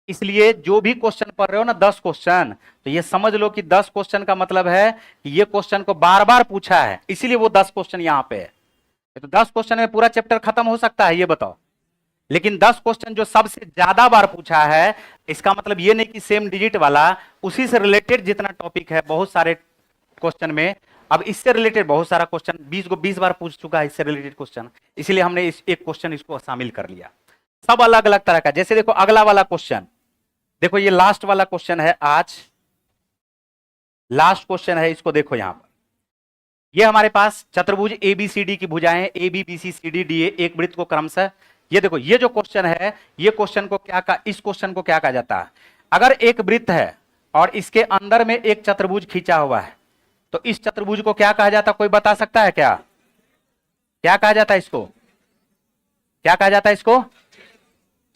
इसलिए जो भी क्वेश्चन पढ़ रहे हो ना 10 क्वेश्चन, तो ये समझ लो कि 10 क्वेश्चन का मतलब है कि ये क्वेश्चन को बार बार पूछा है, इसीलिए वो 10 क्वेश्चन यहां पे है। तो 10 क्वेश्चन में पूरा चैप्टर खत्म हो सकता है, ये बताओ। लेकिन 10 क्वेश्चन जो सबसे ज्यादा बार पूछा है, इसका मतलब ये नहीं कि सेम डिजिट वाला, उसी से रिलेटेड जितना टॉपिक है बहुत सारे क्वेश्चन में। अब इससे रिलेटेड बहुत सारा क्वेश्चन 20 बार पूछ चुका है इससे रिलेटेड क्वेश्चन, इसलिए हमने इस एक क्वेश्चन इसको शामिल कर लिया। सब अलग अलग तरह का। जैसे देखो अगला वाला क्वेश्चन, देखो ये लास्ट वाला क्वेश्चन है, आज लास्ट क्वेश्चन है, इसको देखो यहां पर। ये हमारे पास चतुर्भुज एबीसीडी की भुजाएं A B B C C D D A एक वृत्त को क्रमशः, ये देखो ये जो क्वेश्चन है, ये क्वेश्चन को क्या कहा, इस क्वेश्चन को क्या कहा जाता है? अगर एक वृत्त है और इसके अंदर में एक चतुर्भुज खींचा हुआ है, तो इस चतुर्भुज को क्या कहा जाता है? कोई बता सकता है क्या? क्या कहा जाता है इसको? क्या कहा जाता है इसको?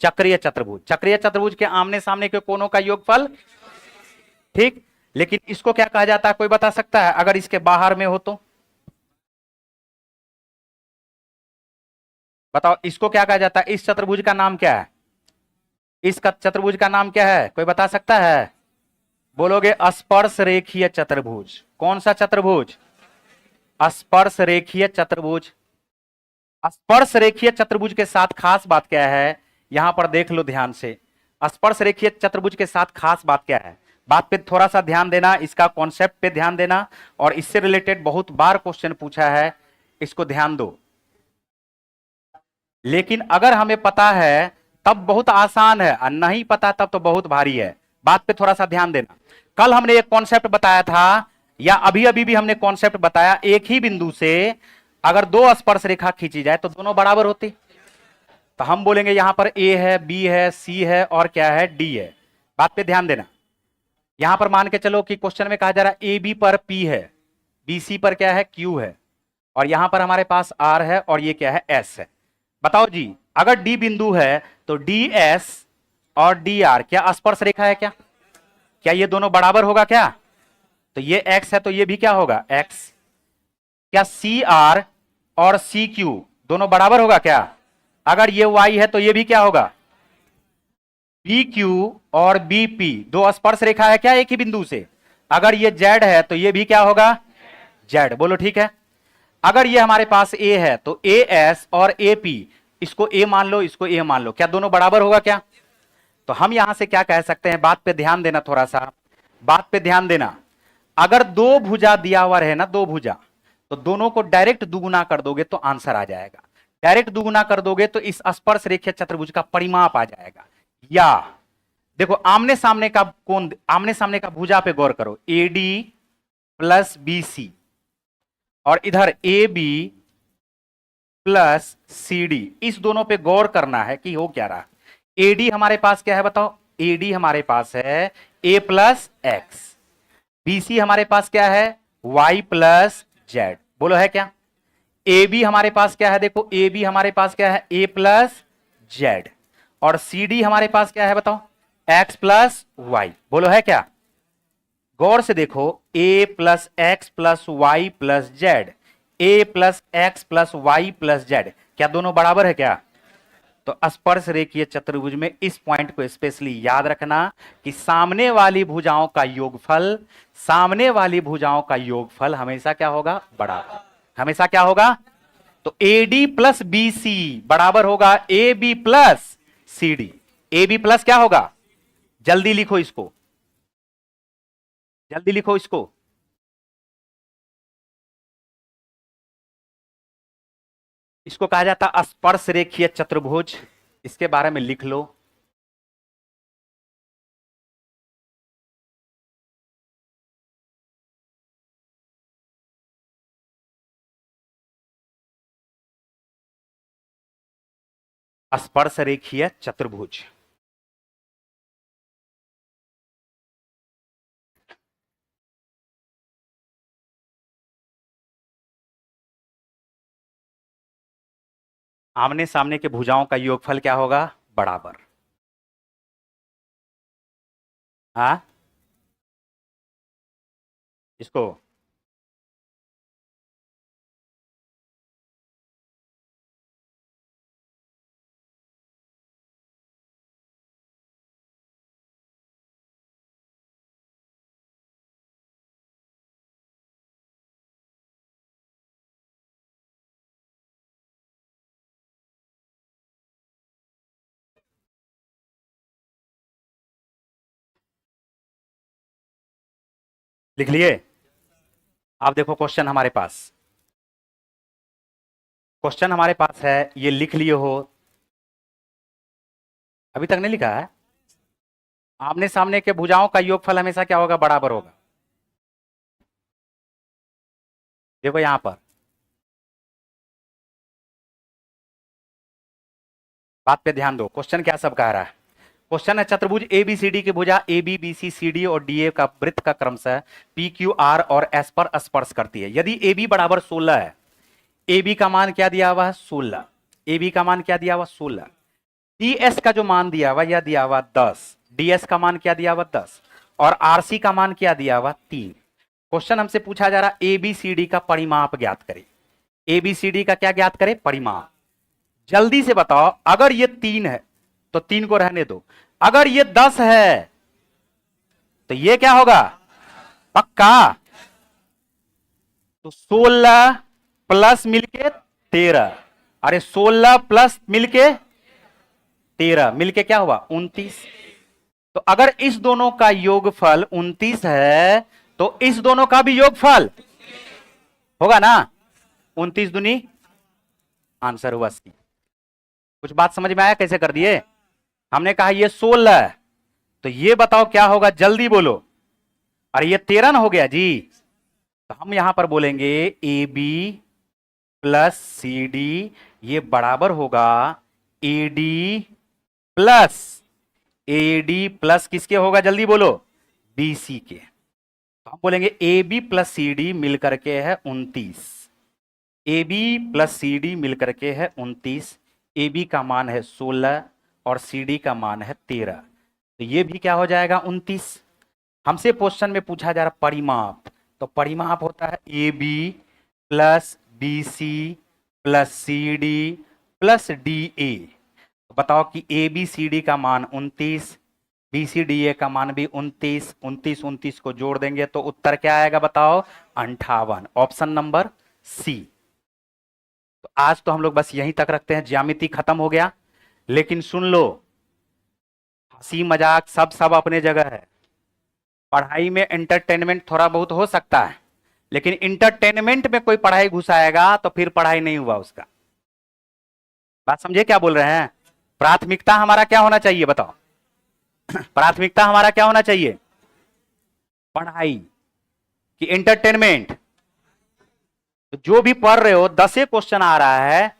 चक्रीय चतुर्भुज। चक्रीय चतुर्भुज के आमने सामने के कोणों का योगफल, ठीक। लेकिन इसको क्या कहा जाता है, कोई बता सकता है? अगर इसके बाहर में हो तो बताओ, इसको क्या कहा जाता है? इस चतुर्भुज का नाम क्या है? इस चतुर्भुज का नाम क्या है, कोई बता सकता है? बोलोगे स्पर्श रेखीय चतुर्भुज। कौन सा चतुर्भुज? स्पर्श रेखीय चतुर्भुज। स्पर्श रेखीय चतुर्भुज के साथ खास बात क्या है, यहां पर देख लो ध्यान से। स्पर्श रेखीय चतुर्भुज के साथ खास बात क्या है, बात पे थोड़ा सा ध्यान देना, इसका कॉन्सेप्ट पे ध्यान देना, और इससे रिलेटेड बहुत बार क्वेश्चन पूछा है, इसको ध्यान दो। लेकिन अगर हमें पता है तब बहुत आसान है, और नहीं पता तब तो बहुत भारी है। बात पे थोड़ा सा ध्यान देना। कल हमने एक कॉन्सेप्ट बताया था, या अभी अभी भी हमने कॉन्सेप्ट बताया, एक ही बिंदु से अगर दो स्पर्श रेखा खींची जाए तो दोनों बराबर होती। तो हम बोलेंगे यहां पर ए है, बी है, सी है, और क्या है, डी है। बात पे ध्यान देना। यहां पर मान के चलो कि क्वेश्चन में कहा जा रहा है ए बी पर पी है, बी सी पर क्या है, क्यू है, और यहां पर हमारे पास आर है, और ये क्या है, एस है। बताओ जी, अगर डी बिंदु है तो डी एस और डी आर क्या स्पर्श रेखा है? क्या क्या ये दोनों बराबर होगा क्या? तो ये एक्स है तो ये भी क्या होगा, एक्स। क्या सी आर और सी क्यू दोनों बराबर होगा क्या? अगर ये वाई है तो ये भी क्या होगा, बी क्यू और बी पी दो स्पर्श रेखा है क्या एक ही बिंदु से? अगर ये जेड है तो ये भी क्या होगा, जेड। बोलो ठीक है। अगर ये हमारे पास ए है तो ए एस और ए पी, इसको ए मान लो, इसको ए मान लो, क्या दोनों बराबर होगा क्या? तो हम यहां से क्या कह सकते हैं, बात पे ध्यान देना, थोड़ा सा बात पे ध्यान देना। अगर दो भुजा दिया हुआ रहे ना, दो भुजा, तो दोनों को डायरेक्ट दुगुना कर दोगे तो आंसर आ जाएगा। डायरेक्ट दुगुना कर दोगे तो इस स्पर्श रेखीय चतुर्भुज का परिमाप आ जाएगा। या देखो आमने सामने का कोण, आमने सामने का भुजा पे गौर करो, A D plus B C, और इधर A B plus C D, इस दोनों पे गौर करना है कि हो क्या रहा। एडी हमारे पास क्या है बताओ? एडी हमारे पास है ए प्लस एक्स, बीसी हमारे पास क्या है, वाई प्लस जेड। बोलो है क्या? ए बी हमारे पास क्या है, देखो ए बी हमारे पास क्या है, ए प्लस जेड, और सी डी हमारे पास क्या है बताओ, एक्स प्लस वाई। बोलो है क्या? गौर से देखो, A plus X plus Y plus Z, A plus X plus Y plus Z, क्या दोनों बराबर है क्या? तो स्पर्श रेखीय चतुर्भुज में इस पॉइंट को स्पेशली याद रखना कि सामने वाली भुजाओं का योगफल, सामने वाली भुजाओं का योगफल हमेशा क्या होगा, बराबर। हमेशा क्या होगा? तो एडी प्लस बीसी बराबर होगा A B plus C D. A B plus क्या होगा, जल्दी लिखो इसको, जल्दी लिखो इसको। इसको कहा जाता स्पर्श रेखीय चतुर्भुज, इसके बारे में लिख लो। स्पर्श रेखीय चतुर्भुज। आमने सामने के भुजाओं का योगफल क्या होगा, बराबर। हाँ, इसको लिख लिए। आप देखो क्वेश्चन हमारे पास, क्वेश्चन हमारे पास है, ये लिख लिए हो? अभी तक नहीं लिखा है? आमने सामने के भुजाओं का योगफल हमेशा क्या होगा? बराबर होगा। देखो यहां पर बात पे ध्यान दो, क्वेश्चन क्या सब कह रहा है। क्वेश्चन है चतुर्भुज एबीसीडी की भुजा A B B C C D और डी ए का वृत्त का क्रमशः पी क्यू आर और एस पर स्पर्श करती है। यदि ए बी बराबर 16 है, ए बी का मान क्या दिया हुआ है? 16। ए बी का मान क्या दिया हुआ? 16। डी एस का जो मान दिया हुआ, यह दिया हुआ 10। डी एस का मान क्या दिया हुआ? 10। और आरसी का मान क्या दिया हुआ? 3। क्वेश्चन हमसे पूछा जा रहा ए बी सी डी का परिमाप ज्ञात करें। ए बी सी डी का क्या ज्ञात करें? परिमाप। जल्दी से बताओ, अगर ये 3 है तो 3 को रहने दो, अगर ये 10 है तो ये क्या होगा? पक्का? तो 16 प्लस मिलके 13। अरे 16 प्लस मिलके 13 मिलके क्या हुआ? 29। तो अगर इस दोनों का योगफल 29 है तो इस दोनों का भी योगफल होगा ना? 29 दूनी, आंसर हुआ सी। कुछ बात समझ में आया कैसे कर दिए? हमने कहा ये 16 है तो ये बताओ क्या होगा? जल्दी बोलो। अरे ये 13 हो गया जी। तो हम यहां पर बोलेंगे A B plus C D ये बराबर होगा A D plus, A D plus किसके होगा? जल्दी बोलो। बी सी के। तो हम बोलेंगे A B plus C D मिलकर के है 29। A B plus C D मिलकर के है 29। ए बी का मान है 16 और सी डी का मान है 13। तो ये भी क्या हो जाएगा? 29। हमसे क्वेश्चन में पूछा जा रहा परिमाप, तो परिमाप होता है A B plus B C plus C D plus D A. बताओ कि ए बी सी डी का मान 29, बी सी डी ए का मान भी 29, 29 29 को जोड़ देंगे तो उत्तर क्या आएगा? बताओ 58। Option number C. तो आज तो हम लोग बस यहीं तक रखते हैं, ज्यामिति खत्म हो गया। लेकिन सुन लो, हंसी मजाक सब अपने जगह है। पढ़ाई में एंटरटेनमेंट थोड़ा बहुत हो सकता है, लेकिन इंटरटेनमेंट में कोई पढ़ाई घुसाएगा तो फिर पढ़ाई नहीं हुआ उसका। बात समझे क्या बोल रहे हैं? प्राथमिकता हमारा क्या होना चाहिए? बताओ प्राथमिकता हमारा क्या होना चाहिए? पढ़ाई कि एंटरटेनमेंट? तो जो भी पढ़ रहे हो, 10 क्वेश्चन आ रहा है,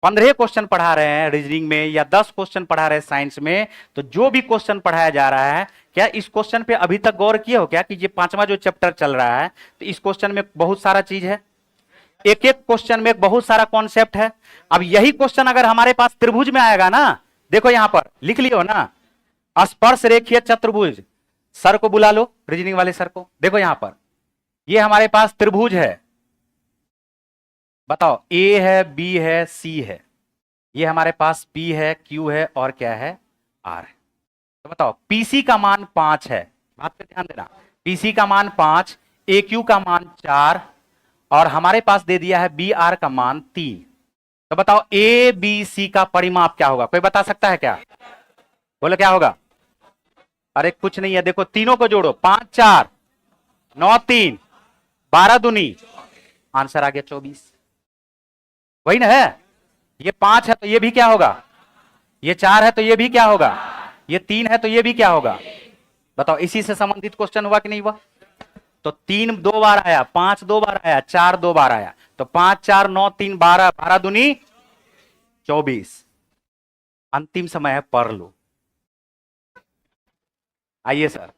15 क्वेश्चन पढ़ा रहे हैं रीजनिंग में या 10 क्वेश्चन पढ़ा रहे हैं साइंस में, तो जो भी क्वेश्चन पढ़ाया जा रहा है, क्या इस क्वेश्चन पे अभी तक गौर किए हो क्या कि ये 5वां जो चैप्टर चल रहा है तो इस क्वेश्चन में बहुत सारा चीज है, एक एक क्वेश्चन में बहुत सारा कॉन्सेप्ट है। अब यही क्वेश्चन अगर हमारे पास त्रिभुज में आएगा ना, देखो यहां पर लिख लियो ना, स्पर्श रेखीय चतुर्भुज। सर को बुला लो, रीजनिंग वाले सर को। देखो यहां पर ये हमारे पास त्रिभुज है, बताओ ए है, बी है, सी है, ये हमारे पास पी है, क्यू है और क्या है? आर है। तो बताओ पीसी का मान 5 है, बात पे ध्यान देना। पीसी का मान 5, ए क्यू का मान 4 और हमारे पास दे दिया है बी आर का मान 3। तो बताओ ए बी सी का परिमाप क्या होगा? कोई बता सकता है क्या? बोलो क्या होगा? अरे कुछ नहीं है, देखो तीनों को जोड़ो, 5 4 9 3 12 दूनी, आंसर आ गया 24। वही ना है? ये 5 है तो ये भी क्या होगा? ये 4 है तो ये भी क्या होगा? ये 3 है तो ये भी क्या होगा? बताओ इसी से संबंधित क्वेश्चन हुआ कि नहीं हुआ? तो 3 2 बार आया, 5 2 बार आया, 4 2 बार आया, तो 5 4 9 3 12, 12 दूनी 24। अंतिम समय है, पढ़ लो। आइए सर।